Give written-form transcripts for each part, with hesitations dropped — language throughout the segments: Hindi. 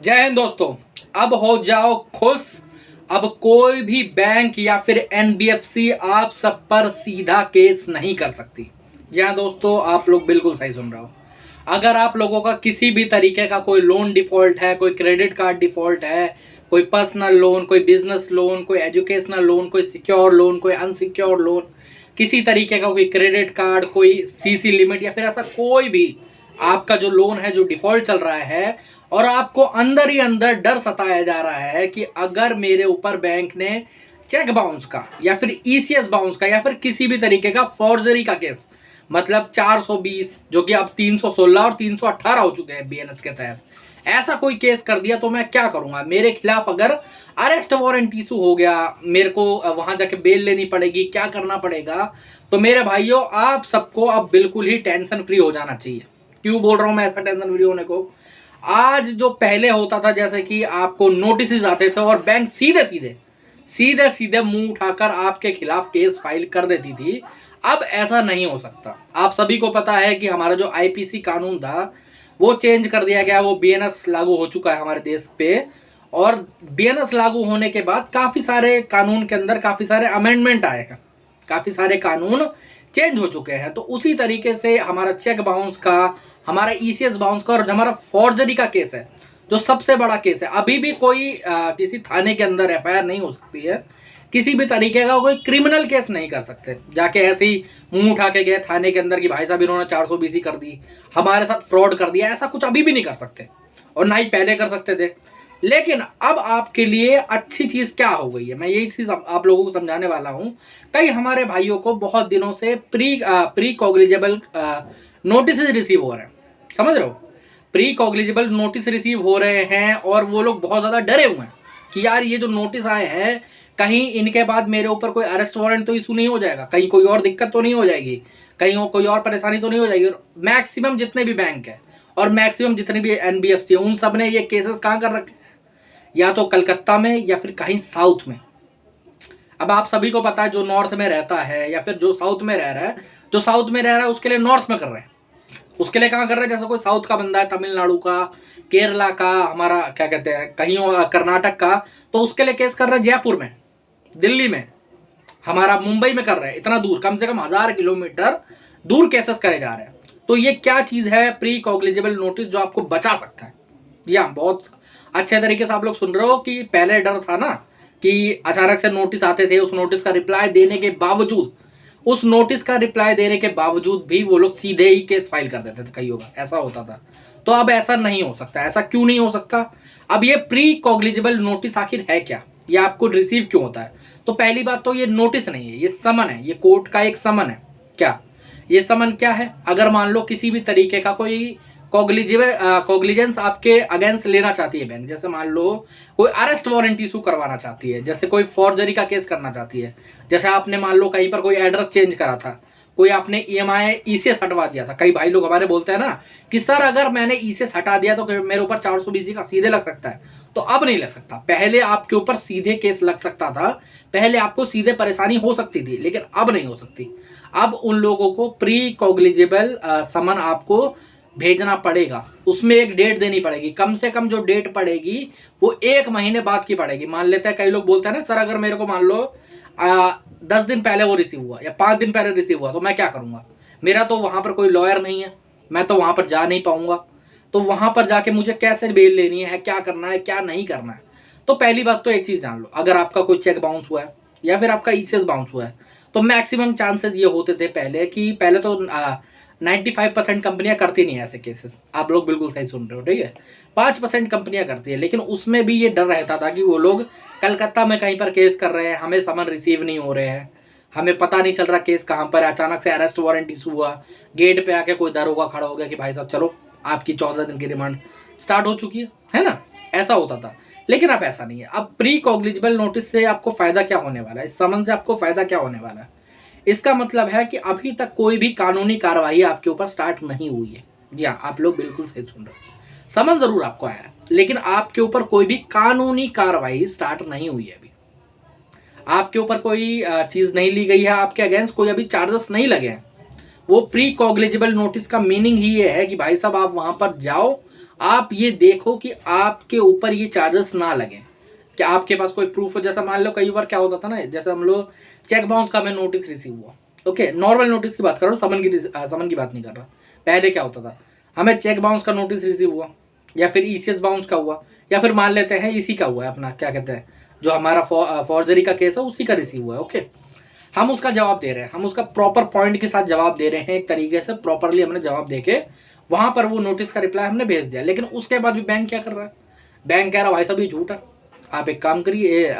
जय हिंद दोस्तों। अब हो जाओ खुश। अब कोई भी बैंक या फिर एनबीएफसी आप सब पर सीधा केस नहीं कर सकती। जी हाँ दोस्तों, आप लोग बिल्कुल सही सुन रहे हो। अगर आप लोगों का किसी भी तरीके का कोई लोन डिफॉल्ट है, कोई क्रेडिट कार्ड डिफॉल्ट है, कोई पर्सनल लोन, कोई बिजनेस लोन, कोई एजुकेशनल लोन, कोई सिक्योर लोन, कोई अनसिक्योर लोन, किसी तरीके का कोई क्रेडिट कार्ड, कोई सीसी लिमिट या फिर ऐसा कोई भी आपका जो लोन है जो डिफॉल्ट चल रहा है और आपको अंदर ही अंदर डर सताया जा रहा है कि अगर मेरे ऊपर बैंक ने चेक बाउंस का या फिर ईसीएस बाउंस का या फिर किसी भी तरीके का फॉर्जरी का केस, मतलब 420 जो कि अब 316 और 318 हो चुके हैं बीएनएस के तहत, ऐसा कोई केस कर दिया तो मैं क्या करूंगा। मेरे खिलाफ अगर अरेस्ट वारंट इशू हो गया, मेरे को वहां जाके बेल लेनी पड़ेगी, क्या करना पड़ेगा। तो मेरे भाइयों, आप सबको अब बिल्कुल ही टेंशन फ्री हो जाना चाहिए। क्यों बोल रहा हूं मैं ऐसा टेंशन फ्री होने को? आज जो पहले होता था जैसे कि आपको नोटिस आते थे और बैंक सीधे सीधे सीधे सीधे मुंह उठाकर आपके खिलाफ केस फाइल कर देती थी, अब ऐसा नहीं हो सकता। आप सभी को पता है कि हमारा जो आईपीसी कानून था वो चेंज कर दिया गया, वो बीएनएस लागू हो चुका है हमारे देश पे। और बीएनएस लागू होने के बाद काफ़ी सारे कानून के अंदर काफ़ी सारे अमेंडमेंट आए हैं, काफ़ी सारे कानून चेंज हो चुके हैं। तो उसी तरीके से हमारा चेक बाउंस का, हमारा ईसीएस बाउंस का और हमारा फॉर्जरी का केस है जो सबसे बड़ा केस है, अभी भी कोई किसी थाने के अंदर एफआईआर नहीं हो सकती है, किसी भी तरीके का कोई क्रिमिनल केस नहीं कर सकते। जाके ऐसे ही मुंह उठा के गए थाने के अंदर कि भाई साहब इन्होंने 420 कर दी, हमारे साथ फ्रॉड कर दिया, ऐसा कुछ अभी भी नहीं कर सकते और ना ही पहले कर सकते थे। लेकिन अब आपके लिए अच्छी चीज़ क्या हो गई है, मैं यही चीज़ आप लोगों को समझाने वाला हूँ। कई हमारे भाइयों को बहुत दिनों से प्री कॉग्निजेबल नोटिस रिसीव हो रहे हैं, समझ रहे हो? प्री कॉग्निजेबल नोटिस रिसीव हो रहे हैं और वो लोग बहुत ज़्यादा डरे हुए हैं कि यार ये जो नोटिस आए हैं, कहीं इनके बाद मेरे ऊपर कोई अरेस्ट वारंट तो इशू नहीं हो जाएगा, कहीं कोई और दिक्कत तो नहीं हो जाएगी, कहीं कोई और परेशानी तो नहीं हो जाएगी। मैक्सिमम जितने भी बैंक है और मैक्सिमम जितने भी एनबीएफसी है, उन सब ने ये केसेस कहाँ कर रखे हैं, या तो कलकत्ता में या फिर कहीं साउथ में। अब आप सभी को पता है जो नॉर्थ में रहता है या फिर जो साउथ में रह रहा है, जो साउथ में रह रहा है उसके लिए नॉर्थ में कर रहे हैं, उसके लिए कहाँ कर रहे हैं। जैसे कोई साउथ का बंदा है, तमिलनाडु का, केरला का, हमारा क्या कहते हैं कहीं कर्नाटक का, तो उसके लिए केस कर रहे हैं जयपुर में, दिल्ली में, हमारा मुंबई में कर रहे हैं। इतना दूर, कम से कम 1000 किलोमीटर दूर केसेस करे जा रहे हैं। तो ये क्या चीज़ है प्री कॉग्निजेबल नोटिस जो आपको बचा सकता है। जी हाँ, बहुत अच्छे तरीके से आप लोग सुन रहे हो कि पहले डर था ना कि अचानक से नोटिस आते थे, उस नोटिस का रिप्लाई देने के बावजूद, उस नोटिस का रिप्लाई देने के बावजूद भी वो लोग सीधे ही केस फाइल कर देते थे, कईयों का ऐसा होता था। तो अब ऐसा नहीं हो सकता। ऐसा क्यों नहीं हो सकता? अब ये प्री कॉग्निजेबल नोटिस आखिर है क्या, ये आपको रिसीव क्यों होता है? तो पहली बात तो ये नोटिस नहीं है, ये समन है, ये कोर्ट का एक समन है। क्या ये समन क्या है? अगर मान लो किसी भी तरीके का कोई कॉग्निजेंस आपके अगेंस्ट लेना चाहती है बैंक, जैसे मान लो कोई अरेस्ट वारंट इशू करवाना चाहती है, जैसे कोई फॉर्जरी का केस करना चाहती है, जैसे आपने मान लो कहीं पर कोई एड्रेस चेंज करा था, कोई आपने ईएमआई ईसीएस हटवा दिया था। कई भाई लोग हमारे बोलते हैं ना कि सर अगर मैंने ईसीएस हटा दिया तो मेरे ऊपर 420 का सीधे लग सकता है। तो अब नहीं लग सकता, पहले आपके ऊपर सीधे केस लग सकता था, पहले आपको सीधे परेशानी हो सकती थी, लेकिन अब नहीं हो सकती। अब उन लोगों को प्री कॉग्निजेबल समन आपको भेजना पड़ेगा, उसमें एक डेट देनी पड़ेगी, कम से कम जो डेट पड़ेगी वो 1 महीने बाद की पड़ेगी। मान लेते हैं कई लोग बोलते हैं ना सर अगर मेरे को मान लो 10 दिन पहले वो रिसीव हुआ या 5 दिन पहले रिसीव हुआ तो मैं क्या करूँगा, मेरा तो वहाँ पर कोई लॉयर नहीं है, मैं तो वहाँ पर जा नहीं पाऊँगा, तो वहाँ पर जाके मुझे कैसे बेल लेनी है, क्या करना है क्या नहीं करना है। तो पहली बात तो एक चीज़ जान लो, अगर आपका कोई चेक बाउंस हुआ है या फिर आपका ईसीएस बाउंस हुआ है तो मैक्सिमम चांसेस ये होते थे पहले कि पहले तो 95% कंपनियां करती नहीं है ऐसे केसेस। आप लोग बिल्कुल सही सुन रहे हो, ठीक है? 5% कंपनियां करती है, लेकिन उसमें भी ये डर रहता था कि वो लोग कलकत्ता में कहीं पर केस कर रहे हैं, हमें समन रिसीव नहीं हो रहे हैं, हमें पता नहीं चल रहा केस कहाँ पर। अचानक से अरेस्ट वारंट इशू हुआ, गेट पे आके कोई दरोगा खड़ा हो गया कि भाई साहब चलो आपकी 14 दिन की रिमांड स्टार्ट हो चुकी है ना, ऐसा होता था। लेकिन अब ऐसा नहीं है। अब प्री कॉग्निजेबल नोटिस से आपको फायदा क्या होने वाला है, इस समन से आपको फायदा क्या होने वाला है? इसका मतलब है कि अभी तक कोई भी कानूनी कार्रवाई आपके ऊपर स्टार्ट नहीं हुई है। जी हाँ, आप लोग बिल्कुल सही सुन रहे हो। समन जरूर आपको आया है, लेकिन आपके ऊपर कोई भी कानूनी कार्रवाई स्टार्ट नहीं हुई है। अभी आपके ऊपर कोई चीज नहीं ली गई है, आपके अगेंस्ट कोई अभी चार्जेस नहीं लगे हैं। वो प्री कॉग्निजेबल नोटिस का मीनिंग ही ये है कि भाई साहब आप वहां पर जाओ, आप ये देखो कि आपके ऊपर ये चार्जेस ना लगे, कि आपके पास कोई प्रूफ हो। जैसा मान लो कई बार क्या होता था ना, जैसे हम लोग चेक बाउंस का हमें नोटिस रिसीव हुआ, ओके, नॉर्मल नोटिस की बात कर रहा हूँ, समन की बात नहीं कर रहा। पहले क्या होता था, हमें चेक बाउंस का नोटिस रिसीव हुआ, या फिर ईसीएस बाउंस का हुआ, या फिर मान लेते हैं इसी का हुआ है, अपना क्या कहते हैं, जो हमारा फॉर्जरी का केस है उसी का रिसीव हुआ है, ओके। हम उसका जवाब दे रहे हैं, हम उसका प्रॉपर पॉइंट के साथ जवाब दे रहे हैं, एक तरीके से प्रॉपरली हमने जवाब देके वहां पर वो नोटिस का रिप्लाई हमने भेज दिया। लेकिन उसके बाद भी बैंक क्या कर रहा है, बैंक कह रहा है भाई साहब ये झूठ है, आप एक काम करिए,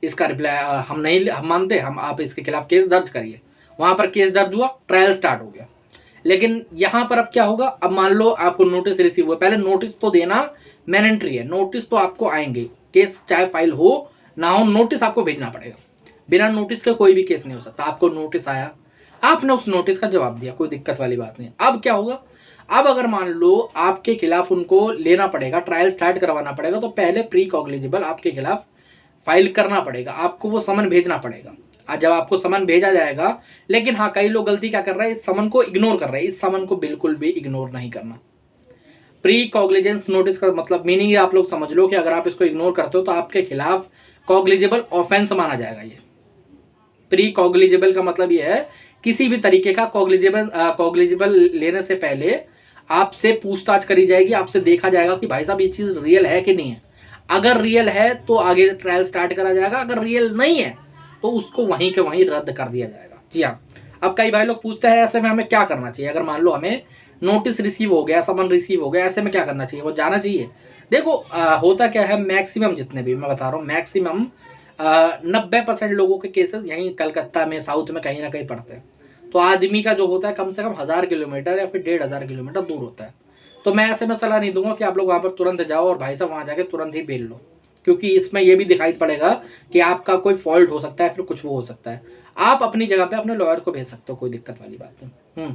इसका रिप्लाई हम मानते, हम आप इसके खिलाफ केस दर्ज करिए। वहां पर केस दर्ज हुआ, ट्रायल स्टार्ट हो गया। लेकिन यहां पर अब क्या होगा, अब मान लो आपको नोटिस रिसीव हुआ, पहले नोटिस तो देना मैंडेटरी है, नोटिस तो आपको आएंगे, केस चाहे फाइल हो ना हो, नोटिस आपको भेजना पड़ेगा। बिना नोटिस के कोई भी केस नहीं हो सकता। आपको नोटिस आया, आपने उस नोटिस का जवाब दिया, कोई दिक्कत वाली बात नहीं। अब क्या होगा, अब अगर मान लो आपके खिलाफ उनको लेना पड़ेगा, ट्रायल स्टार्ट करवाना पड़ेगा, तो पहले प्री कॉग्निजेबल आपके खिलाफ फाइल करना पड़ेगा, आपको वो समन भेजना पड़ेगा। जब आपको समन भेजा जाएगा, लेकिन हाँ कई लोग गलती क्या कर रहे हैं, इस समन को इग्नोर कर रहे हैं। इस समन को बिल्कुल भी इग्नोर नहीं करना। प्री कॉग्निजेंस नोटिस का मतलब मीनिंग है, आप लोग समझ लो कि अगर आप इसको इग्नोर करते हो तो आपके खिलाफ कॉग्निजेबल ऑफेंस माना जाएगा। ये प्री कॉग्निजेबल का मतलब ये है, किसी भी तरीके का कॉग्निजेबल लेने से पहले आपसे पूछताछ करी जाएगी, आपसे देखा जाएगा कि भाई साहब ये चीज रियल है कि नहीं है। अगर रियल है तो आगे ट्रायल स्टार्ट करा जाएगा, अगर रियल नहीं है तो उसको वहीं के वहीं रद्द कर दिया जाएगा। जी हाँ। अब कई भाई लोग पूछते हैं ऐसे में हमें क्या करना चाहिए, अगर मान लो हमें नोटिस रिसीव हो गया, समन रिसीव हो गया, ऐसे में क्या करना चाहिए, वो जाना चाहिए। देखो होता क्या है, मैक्सिमम जितने भी मैं बता रहा हूँ, मैक्सिमम 90% लोगों के केसेस यहीं कलकत्ता में, साउथ में कहीं ना कहीं पड़ते हैं। तो आदमी का जो होता है कम से कम 1000 किलोमीटर या फिर 1500 किलोमीटर दूर होता है। तो मैं ऐसे में सलाह नहीं दूंगा कि आप लोग वहाँ पर तुरंत जाओ और भाई साहब वहाँ जाके तुरंत ही बेल लो, क्योंकि इसमें यह भी दिखाई पड़ेगा कि आपका कोई फॉल्ट हो सकता है, फिर कुछ वो हो सकता है। आप अपनी जगह पे अपने लॉयर को भेज सकते हो, कोई दिक्कत वाली बात नहीं।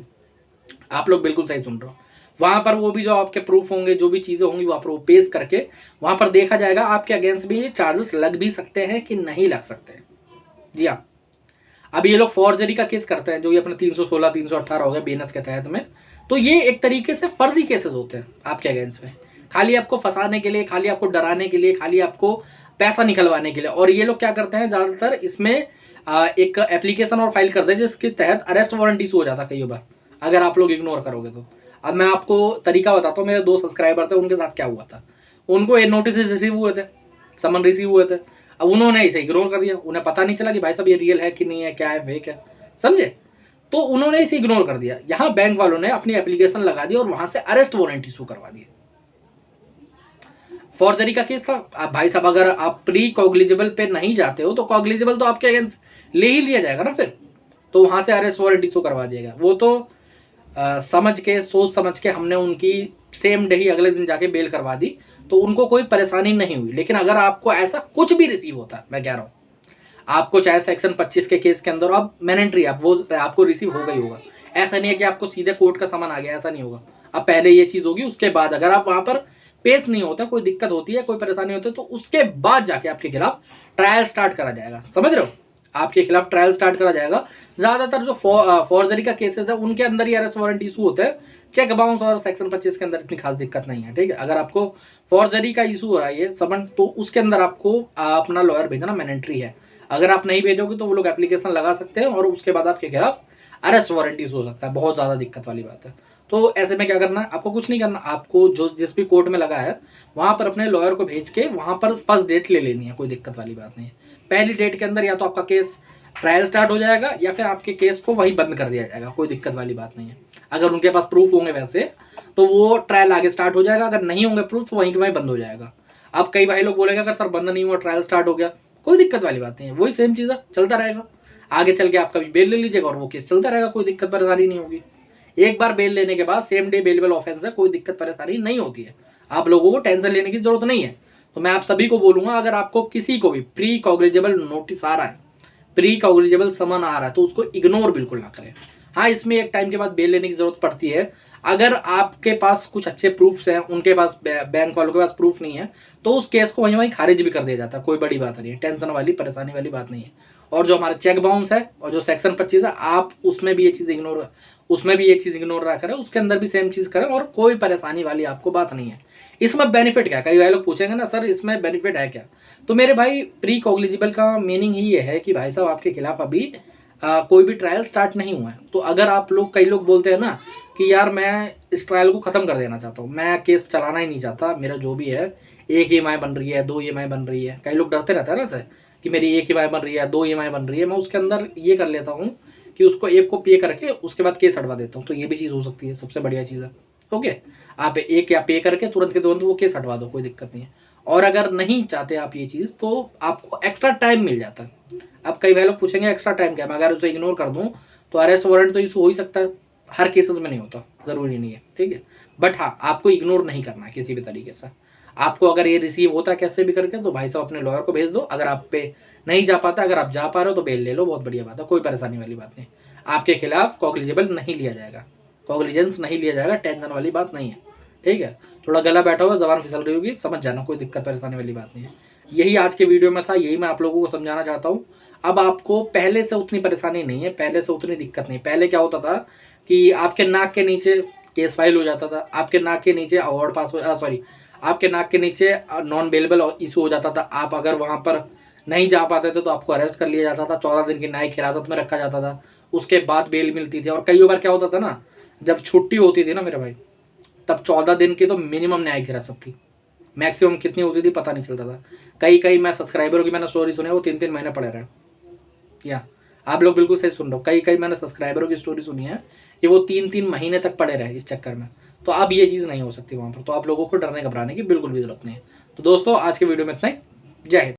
आप लोग बिल्कुल सही सुन रहे हो। वहां पर वो भी जो आपके प्रूफ होंगे, जो भी चीजें होंगी वहां पर वो पेश करके वहां पर देखा जाएगा आपके अगेंस्ट भी ये चार्जेस लग भी सकते हैं कि नहीं लग सकते हैं। जी हाँ। अब ये लोग फॉर्जरी का केस करते हैं, जो ये अपने 316 318 हो गया बीएनएस के तहत में, तो ये एक तरीके से फर्जी केसेस होते हैं आपके अगेंस्ट में, खाली आपको फंसाने के लिए, खाली आपको डराने के लिए, खाली आपको पैसा निकलवाने के लिए। और ये लोग क्या करते हैं ज्यादातर इसमें एक एप्लीकेशन और फाइल करते हैं जिसके तहत अरेस्ट वारंट इशू हो जाता है कई बार, अगर आप लोग इग्नोर करोगे तो। अब मैं आपको तरीका बताता हूँ, मेरे 2 सब्सक्राइबर थे, उनके साथ क्या हुआ था। उनको ये नोटिस रिसीव हुए थे, समन रिसीव हुए थे, अब उन्होंने इसे इग्नोर कर दिया। उन्हें पता नहीं चला कि भाई साहब ये रियल है कि नहीं है, क्या है, फेक है, समझे। तो उन्होंने इसे इग्नोर कर दिया। यहाँ बैंक वालों ने अपनी एप्लीकेशन लगा दी और वहां से अरेस्ट वारंट इशू करवा दिए। फॉर्जरी का केस था। अब भाई साहब अगर आप प्री कॉग्निजेबल पे नहीं जाते हो तो कॉग्निजेबल तो आपके अगेंस्ट ले ही लिया जाएगा ना फिर, तो वहां से अरेस्ट वारंट इशू करवा दिया गया। वो तो समझ के, सोच समझ के हमने उनकी सेम डे ही अगले दिन जाके बेल करवा दी, तो उनको कोई परेशानी नहीं हुई। लेकिन अगर आपको ऐसा कुछ भी रिसीव होता है, मैं कह रहा हूँ आपको चाहे सेक्शन 25 के केस के अंदर अब मैंडेटरी आप वो आपको रिसीव होगा ही होगा। ऐसा नहीं है कि आपको सीधे कोर्ट का समन आ गया, ऐसा नहीं होगा। अब पहले ये चीज होगी, उसके बाद अगर आप वहां पर पेश नहीं होता, कोई दिक्कत होती है, कोई परेशानी होती है, तो उसके बाद जाके आपके खिलाफ ट्रायल स्टार्ट करा जाएगा। समझ रहे हो, आपके खिलाफ ट्रायल स्टार्ट करा जाएगा। ज्यादातर जो फॉर्जरी का केसेस है उनके अंदर ही अरेस्ट वारंट इशू होते हैं। चेक बाउंस और सेक्शन 25 के अंदर इतनी खास दिक्कत नहीं है, ठीक है। अगर आपको फॉर्जरी का इशू हो रहा है समन, तो उसके अंदर आपको अपना लॉयर भेजना मैंडेटरी है। अगर आप नहीं भेजोगे तो वो लोग एप्लीकेशन लगा सकते हैं और उसके बाद आपके खिलाफ अरेस्ट वारंट इशू हो सकता है। बहुत ज्यादा दिक्कत वाली बात है। तो ऐसे में क्या करना है, आपको कुछ नहीं करना, आपको जो जिस भी कोर्ट में लगा है वहां पर अपने लॉयर को भेज के वहां पर फर्स्ट डेट ले लेनी है, कोई दिक्कत वाली बात नहीं है। पहली डेट के अंदर या तो आपका केस ट्रायल स्टार्ट हो जाएगा या फिर आपके केस को वही बंद कर दिया जाएगा, कोई दिक्कत वाली बात नहीं है। अगर उनके पास प्रूफ होंगे वैसे तो वो ट्रायल आगे स्टार्ट हो जाएगा, अगर नहीं होंगे प्रूफ तो वहीं के वहीं बंद हो जाएगा। अब कई भाई लोग बोलेंगे अगर सर बंद नहीं हुआ, ट्रायल स्टार्ट हो गया, कोई दिक्कत वाली बात नहीं है, वही सेम चीज़ है, चलता रहेगा। आगे चल के आप कभी बेल ले लीजिएगा और वो केस चलता रहेगा, कोई दिक्कत परेशानी नहीं होगी। एक बार बेल लेने के बाद सेम डे बेलेबल ऑफेंस है, कोई दिक्कत परेशानी नहीं होती है। आप लोगों को टेंशन लेने की जरूरत नहीं है। तो मैं आप सभी को बोलूंगा, अगर आपको किसी को भी प्री कॉग्निजेबल नोटिस आ रहा है, प्री कॉग्निजेबल समन आ रहा है, तो उसको इग्नोर बिल्कुल ना करें। हाँ, इसमें एक टाइम के बाद बेल लेने की जरूरत पड़ती है। अगर आपके पास कुछ अच्छे प्रूफ्स हैं, उनके पास बैंक वालों के पास प्रूफ नहीं है, तो उस केस को वहीं वहीं खारिज भी कर दिया जाता है, कोई बड़ी बात नहीं है, टेंशन वाली परेशानी वाली बात नहीं है। और जो हमारा चेक बाउंस है और जो सेक्शन 25 है, आप उसमें भी ये चीज़ इग्नोर ना करें, उसके अंदर भी सेम चीज़ करें और कोई परेशानी वाली आपको बात नहीं है। इसमें बेनिफिट क्या है, कई भाई लोग पूछेंगे ना सर इसमें बेनिफिट है क्या। तो मेरे भाई प्री कॉग्निजिबल का मीनिंग ही ये है कि भाई साहब आपके खिलाफ अभी कोई भी ट्रायल स्टार्ट नहीं हुआ है। तो अगर आप लोग, कई लोग बोलते हैं ना कि यार मैं इस ट्रायल को ख़त्म कर देना चाहता हूँ, मैं केस चलाना ही नहीं चाहता, मेरा जो भी है 1 EMI बन रही है, 2 EMI बन रही है, कई लोग डरते रहते हैं ना सर कि मेरी 1 EMI बन रही है, 2 EMI बन रही है, मैं उसके अंदर ये कर लेता हूँ कि उसको एक को पे करके उसके बाद केस हटवा देता हूँ। तो ये भी चीज़ हो सकती है, सबसे बढ़िया चीज़ है। ओके, आप एक या पे करके तुरंत के तुरंत वो केस हटवा दो, कोई दिक्कत नहीं है। और अगर नहीं चाहते आप ये चीज़ तो आपको एक्स्ट्रा टाइम मिल जाता है। अब कई भाई लोग पूछेंगे एक्स्ट्रा टाइम क्या है, मैं अगर उसे इग्नोर कर दूँ तो अरेस्ट वारंट तो इशू हो ही सकता है, हर केसेस में नहीं होता, ज़रूरी नहीं है, ठीक है। बट हाँ, आपको इग्नोर नहीं करना है किसी भी तरीके से। आपको अगर ये रिसीव होता है कैसे भी करके तो भाई साहब अपने लॉयर को भेज दो। अगर आप पे नहीं जा पाता, अगर आप जा पा रहे हो तो बेल ले लो, बहुत बढ़िया बात है, कोई परेशानी वाली बात नहीं। आपके खिलाफ कॉग्निजिबल नहीं लिया जाएगा, कॉग्निजेंस नहीं लिया जाएगा, टेंशन वाली बात नहीं है, ठीक है। थोड़ा गला बैठा हुआ, जबान फिसल रही होगी, समझ जाना, कोई दिक्कत परेशानी वाली बात नहीं है। यही आज के वीडियो में था, यही मैं आप लोगों को समझाना चाहता हूँ। अब आपको पहले से उतनी परेशानी नहीं है, पहले से उतनी दिक्कत नहीं। पहले क्या होता था कि आपके नाक के नीचे केस फाइल हो जाता था, आपके नाक के नीचे अवार्ड पास हो, सॉरी, आपके नाक के नीचे नॉन बेलेबल इशू हो जाता था। आप अगर वहाँ पर नहीं जा पाते थे तो आपको अरेस्ट कर लिया जाता था, 14 दिन की न्यायिक हिरासत में रखा जाता था, उसके बाद बेल मिलती थी। और कई बार क्या होता था ना, जब छुट्टी होती थी ना मेरे भाई, तब 14 दिन की तो मिनिमम न्यायिक हिरासत थी, मैक्सिमम कितनी होती थी पता नहीं चलता था। कई मैं सब्सक्राइबरों की मैंने स्टोरी सुनी है, वो 3-3 महीने पड़े रहे। या आप लोग बिल्कुल सही सुन रहे हो, कई मैंने सब्सक्राइबरों की स्टोरी सुनी है कि वो 3-3 महीने तक पड़े रहे इस चक्कर में। तो अब ये चीज़ नहीं हो सकती वहाँ पर, तो आप लोगों को डरने घबराने की बिल्कुल भी जरूरत नहीं है। तो दोस्तों आज के वीडियो में इतना ही, जय हिंद।